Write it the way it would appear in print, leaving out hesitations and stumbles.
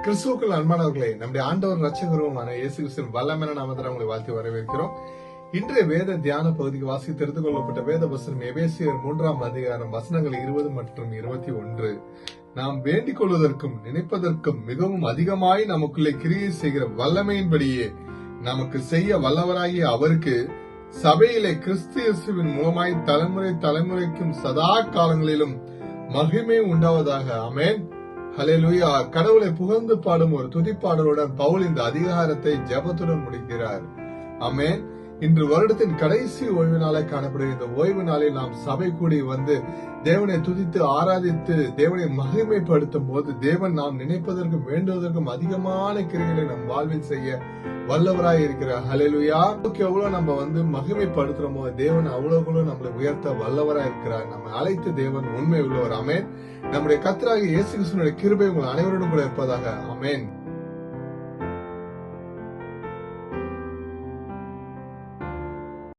கிறிஸ்துவுக்குள் அன்பானவர்களே, நம்முடைய ஆண்டவர் ரட்சகருமான இயேசு கிறிஸ்துவின் வல்லமையான நாமத்தில் உங்களை வாழ்த்தி வரவேற்கிறோம். இன்றைய வேத தியான பகுதிக்கு வாசி தெரிந்து கொள்ளப்பட்ட வேத வசனம் எபேசியர் 3ஆம் அதிகாரம் வசனங்கள் 20 மற்றும் 21. நாம் வேண்டிக் கொள்வதற்கும் நினைப்பதற்கும் மிகவும் அதிகமாய் நமக்குள்ளே கிரியை செய்கிற வல்லமையின்படியே நமக்கு செய்ய வல்லவராகிய அவருக்கு சபையிலே கிறிஸ்து இயேசுவின் மூலமாய் தலைமுறை தலைமுறைக்கும் சதா காலங்களிலும் மகிமை உண்டாவதாக. ஆமென். ஹல்லேலூயா. கடவுளை புகழ்ந்து பாடும் ஒரு துதிப்பாடலுடன் பவுல் இந்த அதிகாரத்தை ஜெபத்துடன் முடிக்கிறார். ஆமென். இன்று வருடத்தின் கடைசி ஓய்வு நாளை காணப்படுகிற இந்த ஓய்வு நாளில் நாம் சபை கூடி வந்து தேவனை துதித்து ஆராதித்து தேவனை மகிமைப்படுத்தும் போது தேவன் நாம் நினைப்பதற்கும் வேண்டுவதற்கும் அதிகமான கிரியைகளை நம் வாழ்வில் செய்ய வல்லவராய் இருக்கிறார். ஹல்லேலூயா. எவ்வளவு நம்ம மகிமைப்படுத்துறோமோ தேவன் அவ்வளவு நம்மளை உயர்த்த வல்லவராய் இருக்கிறார். நம்ம அழைத்து தேவன் உண்மை உள்ளவர். ஆமென். நம்முடைய கர்த்தராகிய இயேசு கிறிஸ்துவினுடைய கிருபை உங்கள் அனைவருடன் கூட இருப்பதாக. ஆமென்.